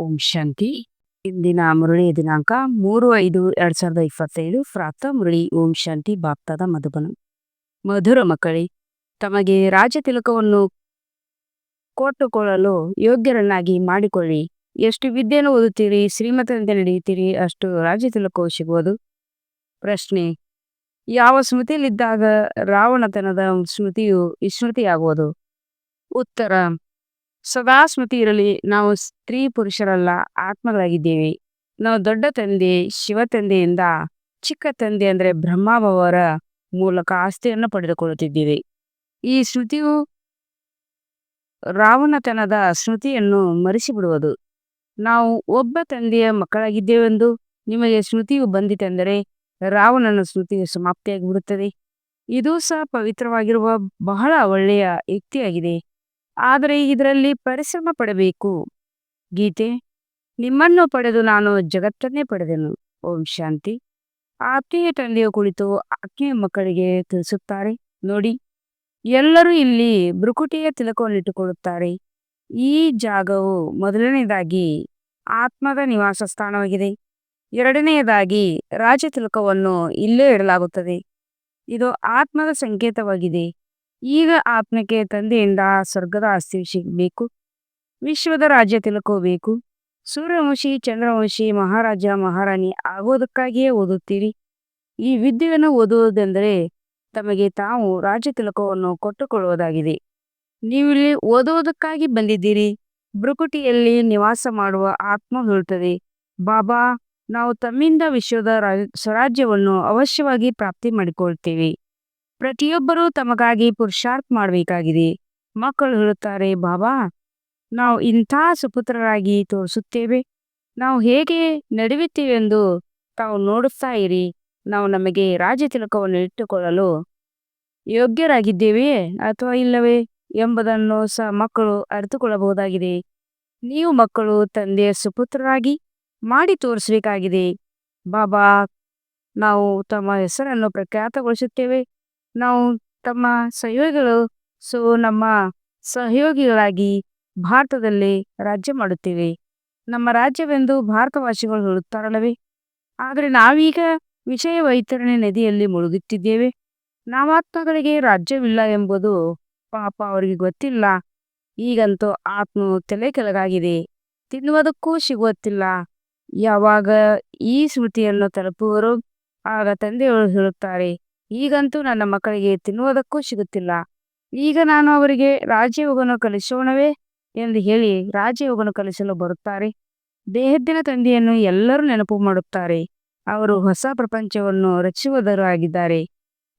ಓಂ ಶಾಂತಿ. ಇಂದಿನ ಮುರಳಿ ದಿನಾಂಕ 3/5/2025. ಪ್ರಾಪ್ತ ಮುರಳಿ. ಓಂ ಶಾಂತಿ. ಬಾಪ್ತಾದ ಮಧುಬನ. ಮಧುರ ಮಕ್ಕಳೇ, ತಮಗೆ ರಾಜ್ಯ ತಿಲಕವನ್ನು ಕೊಟ್ಟುಕೊಳ್ಳಲು ಯೋಗ್ಯರನ್ನಾಗಿ ಮಾಡಿಕೊಳ್ಳಿ. ಎಷ್ಟು ವಿದ್ಯೆಯನ್ನು ಓದುತ್ತೀರಿ, ಶ್ರೀಮತದಂತೆ ನಡೆಯುತ್ತೀರಿ, ಅಷ್ಟು ರಾಜ್ಯ ತಿಲಕವು ಸಿಗುವುದು. ಪ್ರಶ್ನೆ: ಯಾವ ಸ್ಮೃತಿಯಲ್ಲಿದ್ದಾಗ ರಾವಣತನದ ಸ್ಮೃತಿಯು ವಿಸ್ಮೃತಿಯಾಗುವುದು? ಉತ್ತರ: ಸದಾ ಸ್ಮೃತಿ ಇರಲಿ. ನಾವು ಸ್ತ್ರೀ ಪುರುಷರಲ್ಲ, ಆತ್ಮಗಳಾಗಿದ್ದೇವೆ. ನಾವು ದೊಡ್ಡ ತಂದೆ ಶಿವ ತಂದೆಯಿಂದ ಚಿಕ್ಕ ತಂದೆ ಅಂದರೆ ಬ್ರಹ್ಮಬಾಬಾವರ ಮೂಲಕ ಆಸ್ತಿಯನ್ನು ಪಡೆದುಕೊಳ್ಳುತ್ತಿದ್ದೇವೆ. ಈ ಸ್ಮೃತಿಯು ರಾವಣತನದ ಸ್ಮೃತಿಯನ್ನು ಮರೆಸಿಬಿಡುವುದು. ನಾವು ಒಬ್ಬ ತಂದೆಯ ಮಕ್ಕಳಾಗಿದ್ದೇವೆಂದು ನಿಮಗೆ ಸ್ಮೃತಿಯು ಬಂದಿತೆಂದರೆ ರಾವಣನ ಸ್ಮೃತಿಯು ಸಮಾಪ್ತಿಯಾಗಿಬಿಡುತ್ತದೆ. ಇದು ಸಹ ಪವಿತ್ರವಾಗಿರುವ ಬಹಳ ಒಳ್ಳೆಯ ಯುಕ್ತಿಯಾಗಿದೆ, ಆದರೆ ಇದರಲ್ಲಿ ಪರಿಶ್ರಮ ಪಡಬೇಕು. ಗೀತೆ: ನಿಮ್ಮನ್ನು ಪಡೆದು ನಾನು ಜಗತ್ತನ್ನೇ ಪಡೆದೆನು. ಓಂ ಶಾಂತಿ. ಆತ್ಮೀಯ ತಂದೆಯು ಕುಳಿತು ಆತ್ಮೀಯ ಮಕ್ಕಳಿಗೆ ತಿಳಿಸುತ್ತಾರೆ, ನೋಡಿ, ಎಲ್ಲರೂ ಇಲ್ಲಿ ಭ್ರುಕುಟಿಯ ತಿಲಕವನ್ನು ಇಟ್ಟುಕೊಳ್ಳುತ್ತಾರೆ. ಈ ಜಾಗವು ಮೊದಲನೆಯದಾಗಿ ಆತ್ಮದ ನಿವಾಸ ಸ್ಥಾನವಾಗಿದೆ. ಎರಡನೆಯದಾಗಿ ರಾಜ ತಿಲಕವನ್ನು ಇಲ್ಲೇ ಇಡಲಾಗುತ್ತದೆ. ಇದು ಆತ್ಮದ ಸಂಕೇತವಾಗಿದೆ. ಈಗ ಆತ್ಮಕ್ಕೆ ತಂದೆಯಿಂದ ಸ್ವರ್ಗದ ಆಸ್ತಿ ಸಿಗಬೇಕು, ವಿಶ್ವದ ರಾಜ್ಯ ತಿಲಕವು ಬೇಕು. ಸೂರ್ಯವಂಶಿ ಚಂದ್ರವಂಶಿ ಮಹಾರಾಜ ಮಹಾರಾಣಿ ಆಗುವುದಕ್ಕಾಗಿಯೇ ಓದುತ್ತೀರಿ. ಈ ವಿದ್ಯೆಯನ್ನು ಓದುವುದೆಂದರೆ ತಮಗೆ ತಾವು ರಾಜ್ಯ ತಿಲಕವನ್ನು ಕೊಟ್ಟುಕೊಳ್ಳುವುದಾಗಿದೆ. ನೀವಿಲ್ಲಿ ಓದುವುದಕ್ಕಾಗಿ ಬಂದಿದ್ದೀರಿ. ಭ್ರುಕುಟಿಯಲ್ಲಿ ನಿವಾಸ ಮಾಡುವ ಆತ್ಮ ಹೇಳುತ್ತದೆ, ಬಾಬಾ, ನಾವು ತಮ್ಮಿಂದ ವಿಶ್ವದ ಸ್ವರಾಜ್ಯವನ್ನು ಅವಶ್ಯವಾಗಿ ಪ್ರಾಪ್ತಿ ಮಾಡಿಕೊಳ್ತೇವೆ. ಪ್ರತಿಯೊಬ್ಬರೂ ತಮಗಾಗಿ ಪುರುಷಾರ್ಥ ಮಾಡಬೇಕಾಗಿದೆ. ಮಕ್ಕಳು ಹೇಳುತ್ತಾರೆ, ಬಾಬಾ, ನಾವು ಇಂಥ ಸುಪುತ್ರರಾಗಿ ತೋರಿಸುತ್ತೇವೆ. ನಾವು ಹೇಗೆ ನಡೆಯುತ್ತೇವೆಂದು ತಾವು ನೋಡುತ್ತಾ ಇರಿ. ನಾವು ನಮಗೆ ರಾಜ್ಯ ತಿಲಕವನ್ನು ಇಟ್ಟುಕೊಳ್ಳಲು ಯೋಗ್ಯರಾಗಿದ್ದೇವೆಯೇ ಅಥವಾ ಇಲ್ಲವೇ ಎಂಬುದನ್ನು ಸಹ ಮಕ್ಕಳು ಅರಿತುಕೊಳ್ಳಬಹುದಾಗಿದೆ. ನೀವು ಮಕ್ಕಳು ತಂದೆಯ ಸುಪುತ್ರರಾಗಿ ಮಾಡಿ ತೋರಿಸಬೇಕಾಗಿದೆ. ಬಾಬಾ, ನಾವು ತಮ್ಮ ಹೆಸರನ್ನು ಪ್ರಖ್ಯಾತಗೊಳಿಸುತ್ತೇವೆ. ನಾವು ತಮ್ಮ ಸಹಯೋಗಿಗಳು ನಮ್ಮ ಸಹಯೋಗಿಗಳಾಗಿ ಭಾರತದಲ್ಲಿ ರಾಜ್ಯ ಮಾಡುತ್ತೇವೆ. ನಮ್ಮ ರಾಜ್ಯವೆಂದು ಭಾರತವಾಸಿಗಳು ಹೇಳುತ್ತಾರಲ್ಲವೇ? ಆದರೆ ನಾವೀಗ ವಿಷಯ ವೈತರಣೆ ನದಿಯಲ್ಲಿ ಮುಳುಗುತ್ತಿದ್ದೇವೆ. ನಾವಾತ್ಮಗಳಿಗೆ ರಾಜ್ಯವಿಲ್ಲ ಎಂಬುದು ಪಾಪ ಅವರಿಗೆ ಗೊತ್ತಿಲ್ಲ. ಈಗಂತೂ ಆತ್ಮವು ತಲೆ ಕೆಳಗಾಗಿದೆ, ತಿನ್ನುವುದಕ್ಕೂ ಸಿಗುತ್ತಿಲ್ಲ. ಯಾವಾಗ ಈ ಸ್ಮೃತಿಯನ್ನು ತಲುಪುವರು ಆಗ ತಂದೆಯವರು ಹೇಳುತ್ತಾರೆ, ಈಗಂತೂ ನನ್ನ ಮಕ್ಕಳಿಗೆ ತಿನ್ನುವುದಕ್ಕೂ ಸಿಗುತ್ತಿಲ್ಲ. ಈಗ ನಾನು ಅವರಿಗೆ ರಾಜಯೋಗವನ್ನು ಕಲಿಸೋಣವೇ ಎಂದು ಹೇಳಿ ರಾಜಯೋಗವನ್ನು ಕಲಿಸಲು ಬರುತ್ತಾರೆ. ದೇಹದ್ದಿನ ತಂದೆಯನ್ನು ಎಲ್ಲರೂ ನೆನಪು ಮಾಡುತ್ತಾರೆ. ಅವರು ಹೊಸ ಪ್ರಪಂಚವನ್ನು ರಚಿಸುವುದರ ಆಗಿದ್ದಾರೆ.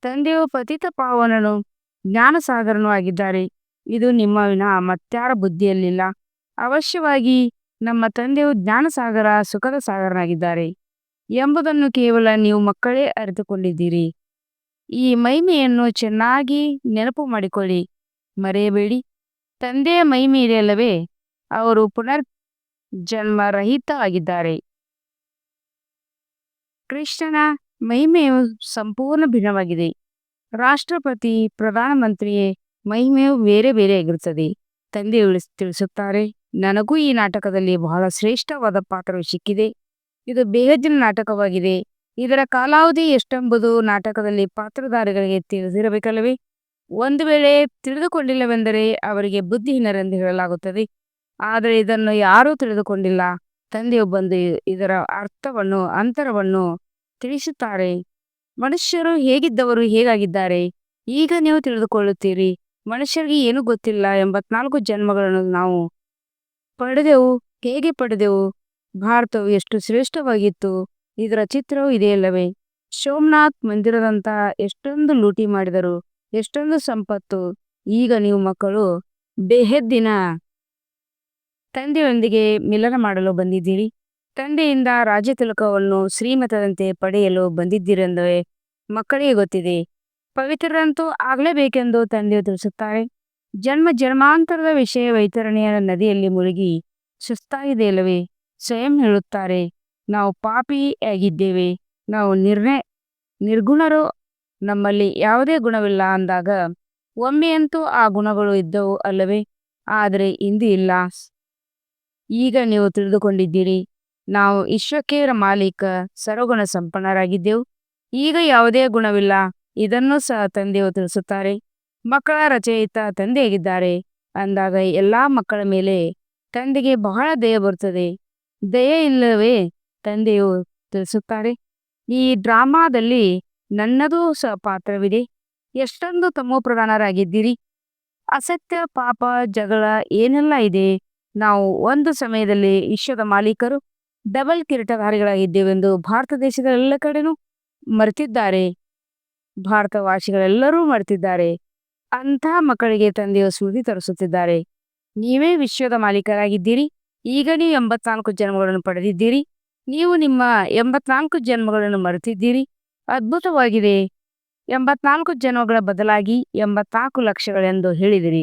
ತಂದೆಯು ಪತಿತ ಪಾವನನು ಜ್ಞಾನಸಾಗರನೂ ಆಗಿದ್ದಾರೆ. ಇದು ನಿಮ್ಮ ವಿನ ಮತ್ಯಾರ ಬುದ್ಧಿಯಲ್ಲಿಲ್ಲ. ಅವಶ್ಯವಾಗಿ ನಮ್ಮ ತಂದೆಯು ಜ್ಞಾನಸಾಗರ ಸುಖದ ಸಾಗರನಾಗಿದ್ದಾರೆ ಎಂಬುದನ್ನು ಕೇವಲ ನೀವು ಮಕ್ಕಳೇ ಅರಿತುಕೊಂಡಿದ್ದೀರಿ. ಈ ಮಹಿಮೆಯನ್ನು ಚೆನ್ನಾಗಿ ನೆನಪು ಮಾಡಿಕೊಳ್ಳಿ, ಮರೆಯಬೇಡಿ. ತಂದೆಯ ಮಹಿಮೆ ಇದೆಯಲ್ಲವೇ? ಅವರು ಪುನರ್ಜನ್ಮ ರಹಿತ ಆಗಿದ್ದಾರೆ. ಕೃಷ್ಣನ ಮಹಿಮೆಯು ಸಂಪೂರ್ಣ ಭಿನ್ನವಾಗಿದೆ. ರಾಷ್ಟ್ರಪತಿ ಪ್ರಧಾನಮಂತ್ರಿಯ ಮಹಿಮೆಯು ಬೇರೆ ಬೇರೆ ಆಗಿರುತ್ತದೆ. ತಂದೆಯು ತಿಳಿಸುತ್ತಾರೆ, ನನಗೂ ಈ ನಾಟಕದಲ್ಲಿ ಬಹಳ ಶ್ರೇಷ್ಠವಾದ ಪಾತ್ರವು ಸಿಕ್ಕಿದೆ. ಇದು ಬೇಹದ್ದಿನ ನಾಟಕವಾಗಿದೆ. ಇದರ ಕಾಲಾವಧಿ ಎಷ್ಟೆಂಬುದು ನಾಟಕದಲ್ಲಿ ಪಾತ್ರಧಾರಿಗಳಿಗೆ ತಿಳಿದಿರಬೇಕಲ್ಲವೇ? ಒಂದು ವೇಳೆ ತಿಳಿದುಕೊಂಡಿಲ್ಲವೆಂದರೆ ಅವರಿಗೆ ಬುದ್ಧಿಹೀನರೆಂದು ಹೇಳಲಾಗುತ್ತದೆ. ಆದರೆ ಇದನ್ನು ಯಾರೂ ತಿಳಿದುಕೊಂಡಿಲ್ಲ. ತಂದೆಯು ಬಂದು ಇದರ ಅರ್ಥವನ್ನು ಅಂತರವನ್ನು ತಿಳಿಸುತ್ತಾರೆ. ಮನುಷ್ಯರು ಹೇಗಿದ್ದವರು ಹೇಗಾಗಿದ್ದಾರೆ ಈಗ ನೀವು ತಿಳಿದುಕೊಳ್ಳುತ್ತೀರಿ. ಮನುಷ್ಯರಿಗೆ ಏನೂ ಗೊತ್ತಿಲ್ಲ. 84 ಜನ್ಮಗಳನ್ನು ನಾವು ಪಡೆದೆವು. ಹೇಗೆ ಪಡೆದೆವು? ಭಾರತವು ಎಷ್ಟು ಶ್ರೇಷ್ಠವಾಗಿತ್ತು, ಇದರ ಚಿತ್ರವೂ ಇದೆಯಲ್ಲವೇ? ಸೋಮನಾಥ್ ಮಂದಿರದಂತ ಎಷ್ಟೊಂದು ಲೂಟಿ ಮಾಡಿದರು, ಎಷ್ಟೊಂದು ಸಂಪತ್ತು. ಈಗ ನೀವು ಮಕ್ಕಳು ಬೇಹದ್ದಿನ ತಂದೆಯೊಂದಿಗೆ ಮಿಲನ ಮಾಡಲು ಬಂದಿದ್ದೀರಿ. ತಂದೆಯಿಂದ ರಾಜ್ಯ ತಿಲಕವನ್ನು ಶ್ರೀಮತದಂತೆ ಪಡೆಯಲು ಬಂದಿದ್ದೀರೆಂದರೆ ಮಕ್ಕಳಿಗೆ ಗೊತ್ತಿದೆ. ಪವಿತ್ರರಂತೂ ಆಗಲೇಬೇಕೆಂದು ತಂದೆಯು ತಿಳಿಸುತ್ತಾರೆ. ಜನ್ಮ ಜನ್ಮಾಂತರದ ವಿಷಯ ವೈತರಣೆಯ ನದಿಯಲ್ಲಿ ಮುಳುಗಿ ಸುಸ್ತಾಗಿದೆಯಲ್ಲವೇ? ಸ್ವಯಂ ಹೇಳುತ್ತಾರೆ, ನಾವು ಪಾಪಿಯಾಗಿದ್ದೇವೆ, ನಾವು ನಿರ್ಗುಣರು, ನಮ್ಮಲ್ಲಿ ಯಾವುದೇ ಗುಣವಿಲ್ಲ ಅಂದಾಗ ಒಮ್ಮೆಯಂತೂ ಆ ಗುಣಗಳು ಇದ್ದವು ಅಲ್ಲವೇ? ಆದರೆ ಇಂದು ಇಲ್ಲ. ಈಗ ನೀವು ತಿಳಿದುಕೊಂಡಿದ್ದೀರಿ. ನಾವು ವಿಶ್ವಕ್ಕೆ ಮಾಲೀಕ, ಸರ್ವಗುಣ ಸಂಪನ್ನರಾಗಿದ್ದೆವು. ಈಗ ಯಾವುದೇ ಗುಣವಿಲ್ಲ. ಇದನ್ನು ಸಹ ತಂದೆಯು ತಿಳಿಸುತ್ತಾರೆ. ಮಕ್ಕಳ ರಚಯಿತ ತಂದೆಯಾಗಿದ್ದಾರೆ ಅಂದಾಗ ಎಲ್ಲಾ ಮಕ್ಕಳ ಮೇಲೆ ತಂದೆಗೆ ಬಹಳ ದಯೆ ಬರುತ್ತದೆ. ದಯೆ ಇಲ್ಲವೇ ತಂದೆಯು ತಿಳಿಸುತ್ತಾರೆ. ಈ ಡ್ರಾಮಾದಲ್ಲಿ ನನ್ನದೂ ಸಹ ಪಾತ್ರವಿದೆ. ಎಷ್ಟೊಂದು ತಮೋಪ್ರಧಾನರಾಗಿದ್ದೀರಿ. ಅಸತ್ಯ, ಪಾಪ, ಜಗಳ ಏನೆಲ್ಲ ಇದೆ. ನಾವು ಒಂದು ಸಮಯದಲ್ಲಿ ವಿಶ್ವದ ಮಾಲೀಕರು, ಡಬಲ್ ಕಿರೀಟಧಾರಿಗಳಾಗಿದ್ದೇವೆಂದು ಭಾರತ ದೇಶದ ಎಲ್ಲ ಕಡೆನೂ ಮರೆತಿದ್ದಾರೆ. ಭಾರತವಾಸಿಗಳೆಲ್ಲರೂ ಮರೆತಿದ್ದಾರೆ. ಅಂಥ ಮಕ್ಕಳಿಗೆ ತಂದೆಯು ಸ್ಮೃತಿ ತರಿಸುತ್ತಿದ್ದಾರೆ. ನೀವೇ ವಿಶ್ವದ ಮಾಲೀಕರಾಗಿದ್ದೀರಿ. ಈಗ ನೀವು 84 ಜನ್ಮಗಳನ್ನು ಪಡೆದಿದ್ದೀರಿ. ನೀವು ನಿಮ್ಮ 84 ಜನ್ಮಗಳನ್ನು ಮರೆತಿದ್ದೀರಿ. ಅದ್ಭುತವಾಗಿದೆ. 84 ಜನ್ಮಗಳ ಬದಲಾಗಿ 84 ಲಕ್ಷಗಳೆಂದು ಹೇಳಿದಿರಿ.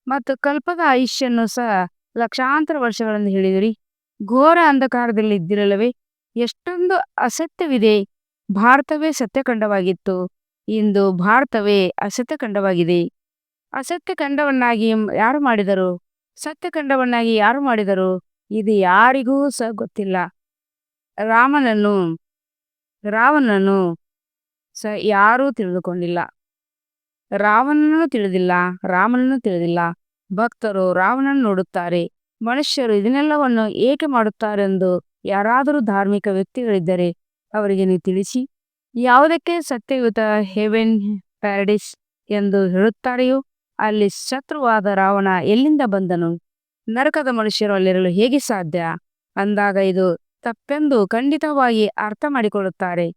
ಮತ್ತು ಕಲ್ಪದ ಆಯುಷ್ಯನ್ನು ಸಹ ಲಕ್ಷಾಂತರ ವರ್ಷಗಳೆಂದು ಹೇಳಿದಿರಿ. ಘೋರ ಅಂಧಕಾರದಲ್ಲಿ ಇದ್ದಿರಲ್ಲವೇ? ಎಷ್ಟೊಂದು ಅಸತ್ಯವಿದೆ. ಭಾರತವೇ ಸತ್ಯಖಂಡವಾಗಿತ್ತು. ಇಂದು ಭಾರತವೇ ಅಸತ್ಯಖಂಡವಾಗಿದೆ. ಅಸತ್ಯಖಂಡವನ್ನಾಗಿ ಯಾರು ಮಾಡಿದರು? ಸತ್ಯಖಂಡವನ್ನಾಗಿ ಯಾರು ಮಾಡಿದರು? ಇದು ಯಾರಿಗೂ ಸಹ ಗೊತ್ತಿಲ್ಲ. ರಾಮನನ್ನು ರಾವಣನನ್ನು ಸಹ ಯಾರೂ ತಿಳಿದುಕೊಂಡಿಲ್ಲ. ರಾವಣನನ್ನು ತಿಳಿದಿಲ್ಲ, ರಾಮನನ್ನು ತಿಳಿದಿಲ್ಲ. ಭಕ್ತರು ರಾವಣನನ್ನು ನೋಡುತ್ತಾರೆ. ಮನುಷ್ಯರು ಇದನ್ನೆಲ್ಲವನ್ನು ಏಕೆ ಮಾಡುತ್ತಾರೆಂದು ಯಾರಾದರೂ ಧಾರ್ಮಿಕ ವ್ಯಕ್ತಿಗಳಿದ್ದರೆ ಅವರಿಗೆ ನೀವು ತಿಳಿಸಿ. ಯಾವುದಕ್ಕೆ ಸತ್ಯಯುತ ಹೆವೆನ್, ಪ್ಯಾರಡೈಸ್ ಎಂದು ಹೇಳುತ್ತಾರೆಯೋ ಅಲ್ಲಿ ಶತ್ರುವಾದ ರಾವಣ ಎಲ್ಲಿಂದ ಬಂದನು? ನರಕದ ಮನುಷ್ಯರು ಅಲ್ಲಿರಲು ಹೇಗೆ ಸಾಧ್ಯ? ಅಂದಾಗ ಇದು ತಪ್ಪೆಂದು ಖಂಡಿತವಾಗಿ ಅರ್ಥ ಮಾಡಿಕೊಳ್ಳುತ್ತಾರೆ.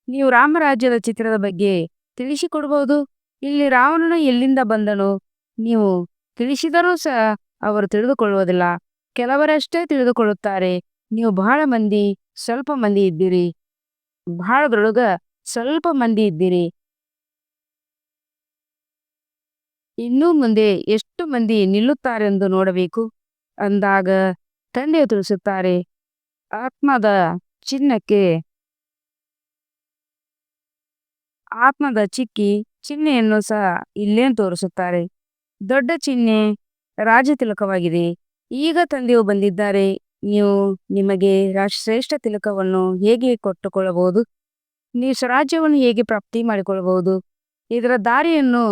ನೀವು ರಾಮರಾಜ್ಯದ ಚಿತ್ರದ ಬಗ್ಗೆ ತಿಳಿಸಿಕೊಡಬಹುದು. ಇಲ್ಲಿ ರಾವಣನು ಎಲ್ಲಿಂದ ಬಂದನು? ನೀವು ತಿಳಿಸಿದರೂ ಸಹ ಅವರು ತಿಳಿದುಕೊಳ್ಳುವುದಿಲ್ಲ. ಕೆಲವರಷ್ಟೇ ತಿಳಿದುಕೊಳ್ಳುತ್ತಾರೆ. ನೀವು ಬಹಳ ಮಂದಿ ಸ್ವಲ್ಪ ಮಂದಿ ಇದ್ದೀರಿ. ಬಹಳದೊಳಗ ಸ್ವಲ್ಪ ಮಂದಿ ಇದ್ದೀರಿ. ಇನ್ನೂ ಮುಂದೆ ಎಷ್ಟು ಮಂದಿ ನಿಲ್ಲುತ್ತಾರೆಂದು ನೋಡಬೇಕು. ಅಂದಾಗ ತಂದೆಯು ತಿಳಿಸುತ್ತಾರೆ. ಆತ್ಮದ ಚಿನ್ನಕ್ಕೆ ಆತ್ಮದ ಚಿಹ್ನೆಯನ್ನು ಸಹ ಇಲ್ಲೇ ತೋರಿಸುತ್ತಾರೆ. ದೊಡ್ಡ ಚಿಹ್ನೆ ರಾಜತಿಲಕವಾಗಿದೆ. ಈಗ ತಂದೆಯು ಬಂದಿದ್ದಾರೆ. ನೀವು ನಿಮಗೆ ಶ್ರೇಷ್ಠ ತಿಲಕವನ್ನು ಹೇಗೆ ಕೊಟ್ಟುಕೊಳ್ಳಬಹುದು? ನೀವು ಸ್ವರಾಜ್ಯವನ್ನು ಹೇಗೆ ಪ್ರಾಪ್ತಿ ಮಾಡಿಕೊಳ್ಳಬಹುದು? ಇದರ ದಾರಿಯನ್ನು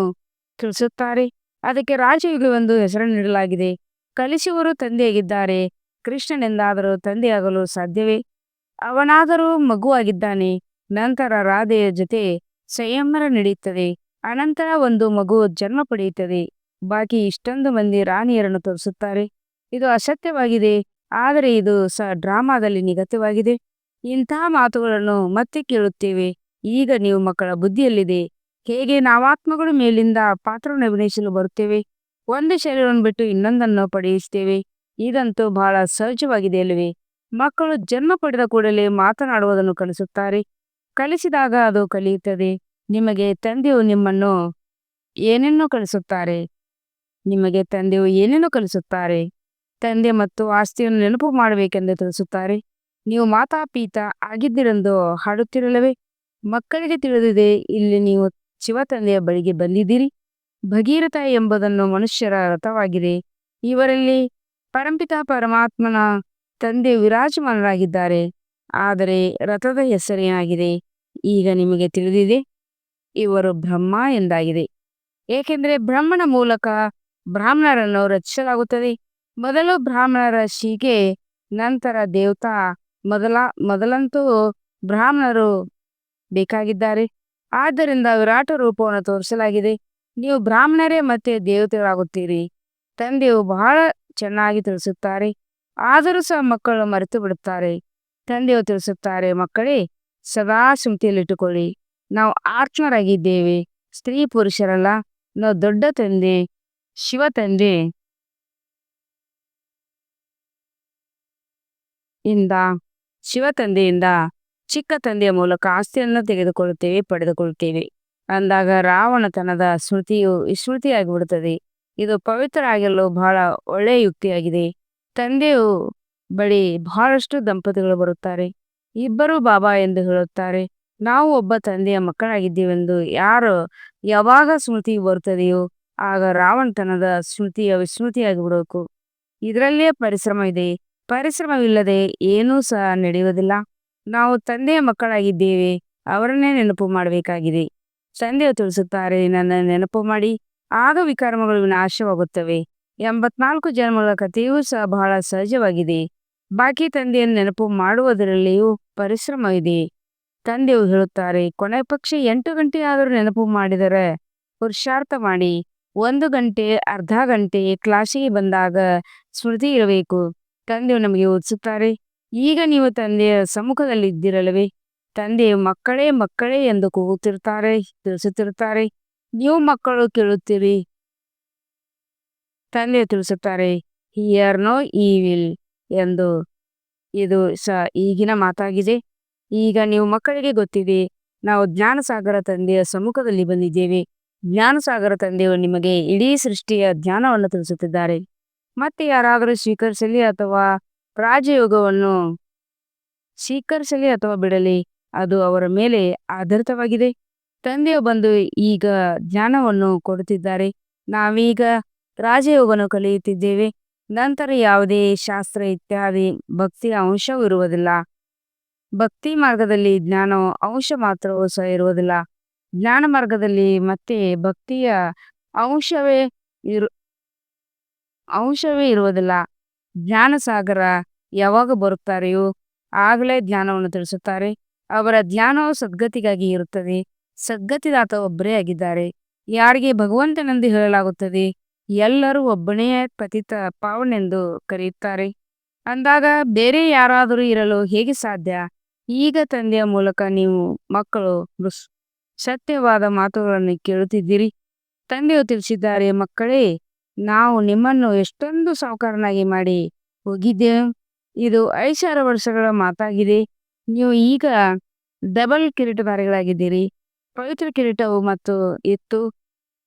ತಿಳಿಸುತ್ತಾರೆ. ಅದಕ್ಕೆ ರಾಜಯುಗವೆಂದು ಹೆಸರನ್ನು ನೀಡಲಾಗಿದೆ. ಕಲಿಸುವರು ತಂದೆಯಾಗಿದ್ದಾರೆ. ಕೃಷ್ಣನೆಂದಾದರೂ ತಂದೆಯಾಗಲು ಸಾಧ್ಯವೇ? ಅವನಾದರೂ ಮಗುವಾಗಿದ್ದಾನೆ. ನಂತರ ರಾಧೆಯ ಜೊತೆ ಸಂಯಮರ ನಡೆಯುತ್ತದೆ. ಅನಂತರ ಒಂದು ಮಗು ಜನ್ಮ ಪಡೆಯುತ್ತದೆ. ಬಾಕಿ ಇಷ್ಟೊಂದು ಮಂದಿ ರಾಣಿಯರನ್ನು ತೋರಿಸುತ್ತಾರೆ. ಇದು ಅಸತ್ಯವಾಗಿದೆ. ಆದರೆ ಇದು ಸಹ ಡ್ರಾಮಾದಲ್ಲಿ ನಿಗದಿತವಾಗಿದೆ. ಇಂತಹ ಮಾತುಗಳನ್ನು ಮತ್ತೆ ಕೇಳುತ್ತೇವೆ. ಈಗ ನೀವು ಮಕ್ಕಳ ಬುದ್ಧಿಯಲ್ಲಿದೆ. ಹೇಗೆ ನಾವಾತ್ಮಗಳು ಮೇಲಿಂದ ಪಾತ್ರವನ್ನು ಅಭಿನಯಿಸಲು ಬರುತ್ತೇವೆ. ಒಂದು ಶರೀರವನ್ನು ಬಿಟ್ಟು ಇನ್ನೊಂದನ್ನು ಪಡೆಯುತ್ತೇವೆ. ಇದಂತೂ ಬಹಳ ಸಹಜವಾಗಿದೆ ಅಲ್ಲವೇ? ಮಕ್ಕಳು ಜನ್ಮ ಪಡೆದ ಕೂಡಲೇ ಮಾತನಾಡುವುದನ್ನು ಕಲಿಸುತ್ತಾರೆ. ಕಲಿಸಿದಾಗ ಅದು ಕಲಿಯುತ್ತದೆ. ನಿಮಗೆ ತಂದೆಯು ಏನನ್ನು ಕಲಿಸುತ್ತಾರೆ? ನಿಮಗೆ ತಂದೆಯು ಏನನ್ನು ಕಲಿಸುತ್ತಾರೆ? ತಂದೆ ಮತ್ತು ಆಸ್ತಿಯನ್ನು ನೆನಪು ಮಾಡಬೇಕೆಂದು ತಿಳಿಸುತ್ತಾರೆ. ನೀವು ಮಾತಾಪೀತ ಆಗಿದ್ದೀರೆಂದು ಹಾಡುತ್ತಿರಲ್ಲವೇ? ಮಕ್ಕಳಿಗೆ ತಿಳಿದಿದೆ. ಇಲ್ಲಿ ನೀವು ಶಿವ ತಂದೆಯ ಬಳಿಗೆ ಬಂದಿದ್ದೀರಿ. ಭಗೀರಥ ಎಂಬುದನ್ನು ಮನುಷ್ಯರ ರಥವಾಗಿದೆ. ಇವರಲ್ಲಿ ಪರಂಪಿತ ಪರಮಾತ್ಮನ ತಂದೆ ವಿರಾಜಮಾನರಾಗಿದ್ದಾರೆ. ಆದರೆ ರಥದ ಹೆಸರೇನಾಗಿದೆ? ಈಗ ನಿಮಗೆ ತಿಳಿದಿದೆ. ಇವರು ಬ್ರಹ್ಮ ಎಂದಾಗಿದೆ. ಏಕೆಂದರೆ ಬ್ರಹ್ಮನ ಮೂಲಕ ಬ್ರಾಹ್ಮಣರನ್ನು ರಚಿಸಲಾಗುತ್ತದೆ. ಮೊದಲು ಬ್ರಾಹ್ಮಣರ ಶೀಗೆ, ನಂತರ ದೇವತಾ. ಮೊದಲಂತೂ ಬ್ರಾಹ್ಮಣರು ಬೇಕಾಗಿದ್ದಾರೆ. ಆದ್ದರಿಂದ ವಿರಾಟ ರೂಪವನ್ನು ತೋರಿಸಲಾಗಿದೆ. ನೀವು ಬ್ರಾಹ್ಮಣರೇ ಮತ್ತೆ ದೇವತೆಗಳಾಗುತ್ತೀರಿ. ತಂದೆಯು ಬಹಳ ಚೆನ್ನಾಗಿ ತಿಳಿಸುತ್ತಾರೆ. ಆದರೂ ಸಹ ಮಕ್ಕಳು ಮರೆತು ಬಿಡುತ್ತಾರೆ. ತಂದೆಯು ತಿಳಿಸುತ್ತಾರೆ, ಮಕ್ಕಳೇ ಸದಾ ಸ್ಮೃತಿಯಲ್ಲಿಟ್ಟುಕೊಳ್ಳಿ. ನಾವು ಆತ್ಮರಾಗಿದ್ದೇವೆ, ಸ್ತ್ರೀ ಪುರುಷರಲ್ಲ. ನಾವು ದೊಡ್ಡ ತಂದೆ ಶಿವ ತಂದೆ ಇಂದ ಶಿವ ತಂದೆಯಿಂದ ಚಿಕ್ಕ ತಂದೆಯ ಮೂಲಕ ಆಸ್ತಿಯನ್ನು ಪಡೆದುಕೊಳ್ಳುತ್ತೇವೆ. ಅಂದಾಗ ರಾವಣತನದ ಸ್ಮೃತಿಯು ವಿಸ್ಮೃತಿಯಾಗಿಬಿಡುತ್ತದೆ. ಇದು ಪವಿತ್ರ ಆಗಲು ಬಹಳ ಒಳ್ಳೆಯ ಯುಕ್ತಿಯಾಗಿದೆ. ತಂದೆಯು ಬಳಿ ಬಹಳಷ್ಟು ದಂಪತಿಗಳು ಬರುತ್ತಾರೆ. ಇಬ್ಬರು ಬಾಬಾ ಎಂದು ಹೇಳುತ್ತಾರೆ. ನಾವು ಒಬ್ಬ ತಂದೆಯ ಮಕ್ಕಳಾಗಿದ್ದೇವೆಂದು ಯಾವಾಗ ಸ್ಮೃತಿ ಬರುತ್ತದೆಯೋ ಆಗ ರಾವಣತನದ ಸ್ಮೃತಿಯ ವಿಸ್ಮೃತಿಯಾಗಿ ಬಿಡಬೇಕು. ಇದರಲ್ಲೇ ಪರಿಶ್ರಮ ಇದೆ. ಪರಿಶ್ರಮವಿಲ್ಲದೆ ಏನೂ ಸಹ ನಡೆಯುವುದಿಲ್ಲ. ನಾವು ತಂದೆಯ ಮಕ್ಕಳಾಗಿದ್ದೇವೆ, ಅವರನ್ನೇ ನೆನಪು ಮಾಡಬೇಕಾಗಿದೆ. ತಂದೆಯು ತಿಳಿಸುತ್ತಾರೆ, ನನ್ನ ನೆನಪು ಮಾಡಿ, ಆಗ ವಿಕರ್ಮಗಳು ವಿನಾಶವಾಗುತ್ತವೆ. 84 ಜನ್ಮಗಳ ಕಥೆಯೂ ಸಹ ಬಹಳ ಸಹಜವಾಗಿದೆ. ಬಾಕಿ ತಂದೆಯನ್ನು ನೆನಪು ಮಾಡುವುದರಲ್ಲಿಯೂ ಪರಿಶ್ರಮವಿದೆ. ತಂದೆಯು ಹೇಳುತ್ತಾರೆ, ಕೊನೆ ಪಕ್ಷ 8 ಗಂಟೆಯಾದರೂ ನೆನಪು ಮಾಡಿದರೆ ಪುರುಷಾರ್ಥ ಮಾಡಿ. 1 ಗಂಟೆ, ಅರ್ಧ ಗಂಟೆ ಕ್ಲಾಸಿಗೆ ಬಂದಾಗ ಸ್ಮೃತಿ ಇರಬೇಕು. ತಂದೆಯು ನಮಗೆ ಓದಿಸುತ್ತಾರೆ, ಈಗ ನೀವು ತಂದೆಯ ಸಮ್ಮುಖದಲ್ಲಿದ್ದಿರಲ್ಲವೇ? ತಂದೆಯು ಮಕ್ಕಳೇ ಮಕ್ಕಳೇ ಎಂದು ಕೂಗುತ್ತಿರುತ್ತಾರೆ, ತಿಳಿಸುತ್ತಿರುತ್ತಾರೆ. ನೀವು ಮಕ್ಕಳು ಕೇಳುತ್ತೀರಿ. ತಂದೆಯು ತಿಳಿಸುತ್ತಾರೆ, ಹಿಯರ್ ನೋ ಈವಿಲ್ ಎಂದು. ಇದು ಸಹ ಈಗಿನ ಮಾತಾಗಿದೆ. ಈಗ ನೀವು ಮಕ್ಕಳಿಗೆ ಗೊತ್ತಿದೆ, ನಾವು ಜ್ಞಾನಸಾಗರ ತಂದೆಯ ಸಮ್ಮುಖದಲ್ಲಿ ಬಂದಿದ್ದೇವೆ. ಜ್ಞಾನಸಾಗರ ತಂದೆಯು ನಿಮಗೆ ಇಡೀ ಸೃಷ್ಟಿಯ ಜ್ಞಾನವನ್ನು ತಿಳಿಸುತ್ತಿದ್ದಾರೆ. ಮತ್ತೆ ಯಾರಾದರೂ ಸ್ವೀಕರಿಸಲಿ ಅಥವಾ ರಾಜಯೋಗವನ್ನು ಸ್ವೀಕರಿಸಲಿ ಅಥವಾ ಬಿಡಲಿ, ಅದು ಅವರ ಮೇಲೆ ಆಧಾರಿತವಾಗಿದೆ. ತಂದೆಯು ಬಂದು ಈಗ ಜ್ಞಾನವನ್ನು ಕೊಡುತ್ತಿದ್ದಾರೆ. ನಾವೀಗ ರಾಜಯೋಗವನ್ನು ಕಲಿಯುತ್ತಿದ್ದೇವೆ. ನಂತರ ಯಾವುದೇ ಶಾಸ್ತ್ರ ಇತ್ಯಾದಿ ಭಕ್ತಿಯ ಅಂಶವೂ ಇರುವುದಿಲ್ಲ. ಭಕ್ತಿ ಮಾರ್ಗದಲ್ಲಿ ಜ್ಞಾನ ಅಂಶ ಮಾತ್ರವೂ ಸಹ ಇರುವುದಿಲ್ಲ. ಜ್ಞಾನ ಮಾರ್ಗದಲ್ಲಿ ಮತ್ತೆ ಭಕ್ತಿಯ ಅಂಶವೇ ಇರುವುದಿಲ್ಲ. ಜ್ಞಾನಸಾಗರ ಯಾವಾಗ ಬರುತ್ತಾರೆಯೋ ಆಗಲೇ ಜ್ಞಾನವನ್ನು ತಿಳಿಸುತ್ತಾರೆ. ಅವರ ಜ್ಞಾನವು ಸದ್ಗತಿಗಾಗಿ ಇರುತ್ತದೆ. ಸದ್ಗತಿದಾತ ಒಬ್ಬರೇ ಆಗಿದ್ದಾರೆ, ಯಾರಿಗೆ ಭಗವಂತನೆಂದು ಹೇಳಲಾಗುತ್ತದೆ. ಎಲ್ಲರೂ ಒಬ್ಬನೇ ಪತಿತ ಪಾವನೆಂದು ಕರೆಯುತ್ತಾರೆ. ಅಂದಾಗ ಬೇರೆ ಯಾರಾದರೂ ಇರಲು ಹೇಗೆ ಸಾಧ್ಯ? ಈಗ ತಂದೆಯ ಮೂಲಕ ನೀವು ಮಕ್ಕಳು ಸತ್ಯವಾದ ಮಾತುಗಳನ್ನು ಕೇಳುತ್ತಿದ್ದೀರಿ. ತಂದೆಯು ತಿಳಿಸಿದ್ದಾರೆ, ಮಕ್ಕಳೇ, ನಾವು ನಿಮ್ಮನ್ನು ಎಷ್ಟೊಂದು ಸಾಹುಕಾರನಾಗಿ ಮಾಡಿ ಹೋಗಿದ್ದೇವೆ. ಇದು 5,000 ವರ್ಷಗಳ ಮಾತಾಗಿದೆ. ನೀವು ಈಗ ಡಬಲ್ ಕಿರೀಟಧಾರಿಗಳಾಗಿದ್ದೀರಿ. ಪವಿತ್ರ ಕಿರೀಟವು ಮತ್ತು ಇತ್ತು.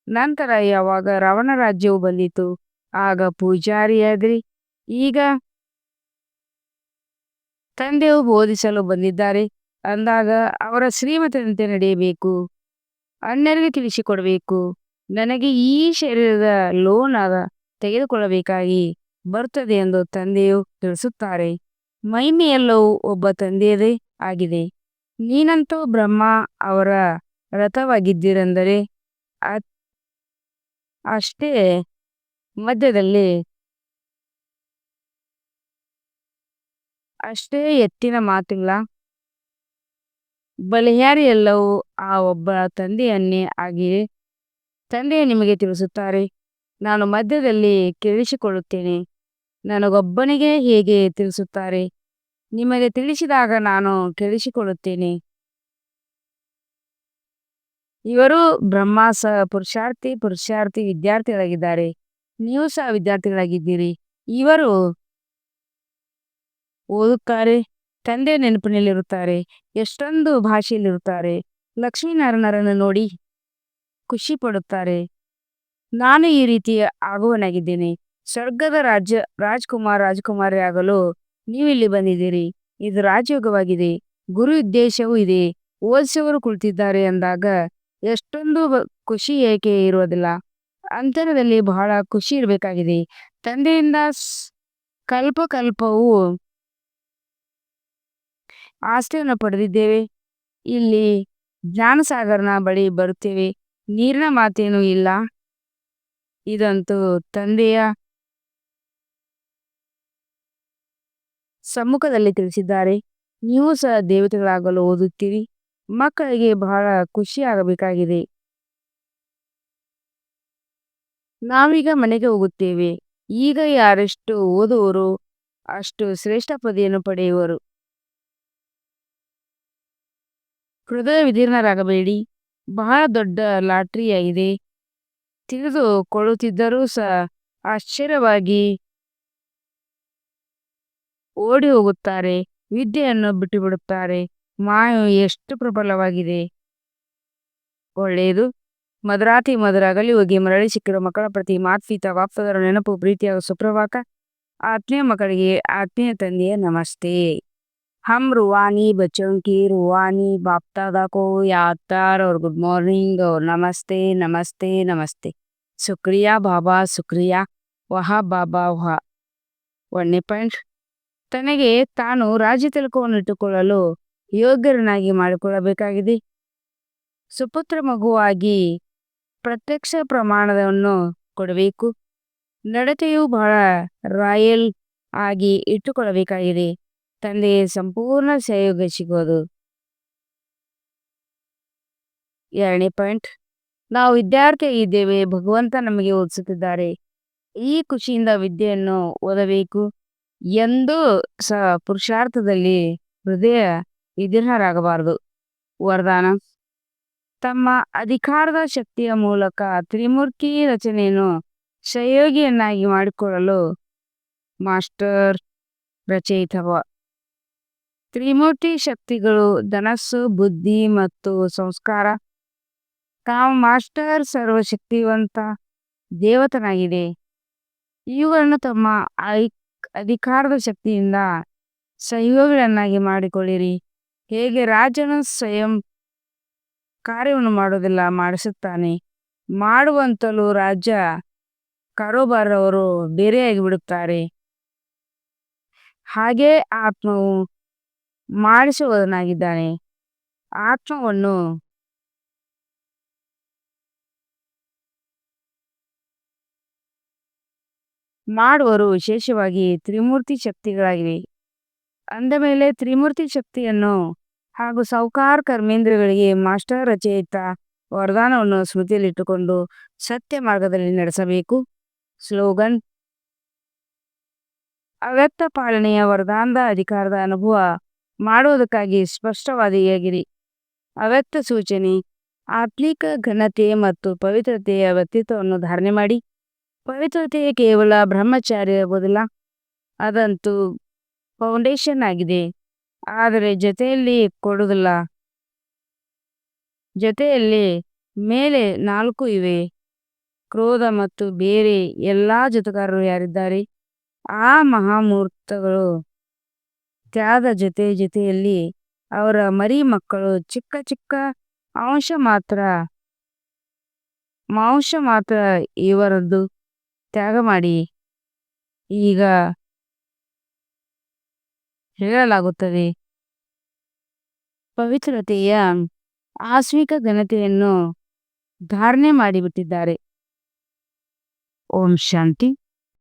ನಂತರ ಯಾವಾಗ ರಾವಣ ರಾಜ್ಯವು ಬಂದಿತು, ಆಗ ಪೂಜಾರಿಯಾದ್ರಿ. ಈಗ ತಂದೆಯು ಬೋಧಿಸಲು ಬಂದಿದ್ದಾರೆ. ಅಂದಾಗ ಅವರ ಶ್ರೀಮತದಂತೆ ನಡೆಯಬೇಕು, ಅನ್ಯರಿಗೆ ತಿಳಿಸಿಕೊಡಬೇಕು. ನನಗೆ ಈ ಶರೀರದ ಲೋನ್ ತೆಗೆದುಕೊಳ್ಳಬೇಕಾಗಿ ಬರುತ್ತದೆ ಎಂದು ತಂದೆಯು ತಿಳಿಸುತ್ತಾರೆ. ಮಹಿಮೆಯೆಲ್ಲವೂ ಒಬ್ಬ ತಂದೆಯದೇ ಆಗಿದೆ. ನೀನಂತೂ ಬ್ರಹ್ಮ ಅವರ ರಥವಾಗಿದ್ದೀರೆಂದರೆ ಅಷ್ಟೇ. ಮಧ್ಯದಲ್ಲಿ ಅಷ್ಟೇ ಎತ್ತಿನ ಮಾತಿಲ್ಲ. ಬಲಿಹಾರಿ ಎಲ್ಲವೂ ಆ ಒಬ್ಬ ತಂದೆಯನ್ನೇ ಆಗಿದೆ. ತಂದೆಯು ನಿಮಗೆ ತಿಳಿಸುತ್ತಾರೆ, ನಾನು ಮಧ್ಯದಲ್ಲಿ ಕೇಳಿಸಿಕೊಳ್ಳುತ್ತೇನೆ. ನನಗೊಬ್ಬನಿಗೆ ಹೇಗೆ ತಿಳಿಸುತ್ತಾರೆ? ನಿಮಗೆ ತಿಳಿಸಿದಾಗ ನಾನು ಕೇಳಿಸಿಕೊಳ್ಳುತ್ತೇನೆ. ಇವರು ಬ್ರಹ್ಮ ಸಹ ಪುರುಷಾರ್ಥಿ ವಿದ್ಯಾರ್ಥಿಗಳಾಗಿದ್ದಾರೆ. ನೀವು ಸಹ ವಿದ್ಯಾರ್ಥಿಗಳಾಗಿದ್ದೀರಿ. ಇವರು ಓದುತ್ತಾರೆ, ತಂದೆಯ ನೆನಪಿನಲ್ಲಿರುತ್ತಾರೆ, ಎಷ್ಟೊಂದು ಭಾಷೆಯಲ್ಲಿರುತ್ತಾರೆ. ಲಕ್ಷ್ಮೀನಾರಾಯಣರನ್ನು ನೋಡಿ ಖುಷಿ ಪಡುತ್ತಾರೆ. ನಾನು ಈ ರೀತಿ ಆಗುವನಾಗಿದ್ದೇನೆ. ಸ್ವರ್ಗದ ರಾಜಕುಮಾರಿಯಾಗಲು ನೀವು ಇಲ್ಲಿ ಬಂದಿದ್ದೀರಿ. ಇದು ರಾಜಯೋಗವಾಗಿದೆ. ಗುರು ಉದ್ದೇಶವೂ ಇದೆ. ಓದಿಸುವವರು ಕುಳಿತಿದ್ದಾರೆ ಅಂದಾಗ ಎಷ್ಟೊಂದು ಖುಷಿ ಏಕೆ ಇರುವುದಿಲ್ಲ? ಅಂತರದಲ್ಲಿ ಬಹಳ ಖುಷಿ ಇರಬೇಕಾಗಿದೆ. ತಂದೆಯಿಂದ ಕಲ್ಪಕಲ್ಪವೂ ಆಸ್ತಿಯನ್ನು ಪಡೆದಿದ್ದೇವೆ. ಇಲ್ಲಿ ಜ್ಞಾನಸಾಗರನ ಬಳಿ ಬರುತ್ತೇವೆ. ನೀರಿನ ಮಾತೇನೂ ಇಲ್ಲ. ಇದಂತೂ ತಂದೆಯ ಸಮ್ಮುಖದಲ್ಲಿ ತಿಳಿಸಿದ್ದಾರೆ. ನೀವು ಸಹ ದೇವತೆಗಳಾಗಲು ಓದುತ್ತೀರಿ. ಮಕ್ಕಳಿಗೆ ಬಹಳ ಖುಷಿ ಆಗಬೇಕಾಗಿದೆ. ನಾವೀಗ ಮನೆಗೆ ಹೋಗುತ್ತೇವೆ. ಈಗ ಯಾರೆಷ್ಟು ಓದುವರೋ ಅಷ್ಟು ಶ್ರೇಷ್ಠ ಪದವಿಯನ್ನು ಪಡೆಯುವರು. ಹೃದಯ ವಿದೀರ್ಣರಾಗಬೇಡಿ. ಬಹಳ ದೊಡ್ಡ ಲಾಟರಿಯಾಗಿದೆ. ತಿಳಿದುಕೊಳ್ಳುತ್ತಿದ್ದರೂ ಸಹ ಆಶ್ಚರ್ಯವಾಗಿ ಓಡಿ ಹೋಗುತ್ತಾರೆ. ವಿದ್ಯೆಯನ್ನು ಬಿಟ್ಟುಬಿಡುತ್ತಾರೆ. ಮಾಯು ಎಷ್ಟು ಪ್ರಬಲವಾಗಿದೆ! ಒಳ್ಳೆಯದು. ಮಧುರಾತಿ ಮಧುರ ಅಗಲಿ ಹೋಗಿ ಮರಳಿ ಸಿಕ್ಕಿರುವ ಮಕ್ಕಳ ಪ್ರತಿ ಮಾತ್ಪಿತ ಬಾಪ್ತಾದರ ನೆನಪು, ಪ್ರೀತಿಯ ಸುಪ್ರಭಾತ. ಆತ್ಮೀಯ ಮಕ್ಕಳಿಗೆ ಆತ್ಮೀಯ ತಂದೆಯ ನಮಸ್ತೆ. हम रूहानी बच्चों की रूहानी बाप दादा को याद प्यार और गुड मॉर्निंग और नमस्ते नमस्ते नमस्ते. शुक्रिया बाबा, शुक्रिया. वहा बाबा वहा 1 पॉइंट ತನಗೆ ತಾನು ರಾಜ್ಯ ತಿಲಕವನ್ನು ಇಟ್ಟುಕೊಳ್ಳಲು ಯೋಗ್ಯರನ್ನಾಗಿ ಮಾಡಿಕೊಳ್ಳಬೇಕಾಗಿದೆ. ಸುಪುತ್ರ ಮಗುವಾಗಿ ಪ್ರತ್ಯಕ್ಷ ಪ್ರಮಾಣವನ್ನು ಕೊಡಬೇಕು. ನಡತೆಯು ಬಹಳ ರಾಯಲ್ ಆಗಿ ಇಟ್ಟುಕೊಳ್ಳಬೇಕಾಗಿದೆ. ತಂದೆಗೆ ಸಂಪೂರ್ಣ ಸಹಯೋಗ ಸಿಗೋದು. 2ನೇ ಪಾಯಿಂಟ್, ನಾವು ವಿದ್ಯಾರ್ಥಿಯಾಗಿದ್ದೇವೆ, ಭಗವಂತ ನಮಗೆ ಓದಿಸುತ್ತಿದ್ದಾರೆ. ಈ ಖುಷಿಯಿಂದ ವಿದ್ಯೆಯನ್ನು ಓದಬೇಕು ಎಂದು ಪುರುಷಾರ್ಥದಲ್ಲಿ ಹೃದಯ ವಿದೀರ್ಣರಾಗಬಾರದು. ವರದಾನ: ತಮ್ಮ ಅಧಿಕಾರದ ಶಕ್ತಿಯ ಮೂಲಕ ತ್ರಿಮೂರ್ತಿ ರಚನೆಯನ್ನು ಸಹಯೋಗಿಯನ್ನಾಗಿ ಮಾಡಿಕೊಳ್ಳಲು ಮಾಸ್ಟರ್ ರಚಯಿತವ. ತ್ರಿಮೂರ್ತಿ ಶಕ್ತಿಗಳು ಧನಸ್ಸು, ಬುದ್ಧಿ ಮತ್ತು ಸಂಸ್ಕಾರ. ತಾವು ಮಾಸ್ಟರ್ ಸರ್ವಶಕ್ತಿವಂತ ದೇವತನಾಗಿದೆ. ಇವುಗಳನ್ನು ತಮ್ಮ ಅಧಿಕಾರದ ಶಕ್ತಿಯಿಂದ ಸಹಯೋಗಿಗಳನ್ನಾಗಿ ಮಾಡಿಕೊಳ್ಳಿರಿ. ಹೇಗೆ ರಾಜನು ಸ್ವಯಂ ಕಾರ್ಯವನ್ನು ಮಾಡುವುದಿಲ್ಲ, ಮಾಡಿಸುತ್ತಾನೆ. ಮಾಡುವಂತಲೂ ರಾಜ್ಯ ಕಾರೋಬಾರವರು ಬೇರೆಯಾಗಿ ಬಿಡುತ್ತಾರೆ. ಹಾಗೆ ಆತ್ಮವು ಮಾಡಿಸುವವನಾಗಿದ್ದಾನೆ. ಆತ್ಮವನ್ನು ಮಾಡುವರು ವಿಶೇಷವಾಗಿ ತ್ರಿಮೂರ್ತಿ ಶಕ್ತಿಗಳಾಗಿವೆ. ಅಂದ ಮೇಲೆ ತ್ರಿಮೂರ್ತಿ ಶಕ್ತಿಯನ್ನು ಹಾಗೂ ಸಾಹುಕಾರ ಕರ್ಮೇಂದ್ರಗಳಿಗೆ ಮಾಸ್ಟರ್ ರಚಯಿತ ವರದಾನವನ್ನು ಸ್ಮೃತಿಯಲ್ಲಿಟ್ಟುಕೊಂಡು ಸತ್ಯ ಮಾರ್ಗದಲ್ಲಿ ನಡೆಸಬೇಕು. ಸ್ಲೋಗನ್: ಅವ್ಯಕ್ತ ಪಾಲನೆಯ ವರದಾನದ ಅಧಿಕಾರದ ಅನುಭವ ಮಾಡುವುದಕ್ಕಾಗಿ ಸ್ಪಷ್ಟವಾದಿಯಾಗಿರಿ. ಅವ್ಯಕ್ತ ಸೂಚನೆ: ಆತ್ಮಿಕ ಘನತೆ ಮತ್ತು ಪವಿತ್ರತೆಯ ವ್ಯಕ್ತಿತ್ವವನ್ನು ಧಾರಣೆ ಮಾಡಿ. ಪವಿತ್ರತೆ ಕೇವಲ ಬ್ರಹ್ಮಚಾರಿ ಇರುವುದಿಲ್ಲ, ಅದಂತೂ ಫೌಂಡೇಶನ್ ಆಗಿದೆ. ಆದರೆ ಜೊತೆಯಲ್ಲಿ ಕೊಡುವುದಿಲ್ಲ. ಜೊತೆಯಲ್ಲಿ ಮೇಲೆ 4 ಇವೆ: ಕ್ರೋಧ ಮತ್ತು ಬೇರೆ ಎಲ್ಲಾ ಜೊತೆಗಾರರು ಯಾರಿದ್ದಾರೆ. ಆ ಮಹಾಮೂರ್ತಗಳು ತ್ಯಾದ ಜೊತೆಯಲ್ಲಿ ಅವರ ಮರಿ ಮಕ್ಕಳು ಚಿಕ್ಕ ಚಿಕ್ಕ ಮಾಂಸ ಮಾತ್ರ ಇವರದ್ದು ತ್ಯಾಗ ಮಾಡಿ. ಈಗ ಹೇಳಲಾಗುತ್ತದೆ, ಪವಿತ್ರತೆಯ ಆಸ್ಮಿಕ ಘನತೆಯನ್ನು ಧಾರಣೆ ಮಾಡಿಬಿಟ್ಟಿದ್ದಾರೆ. ಓಂ ಶಾಂತಿ.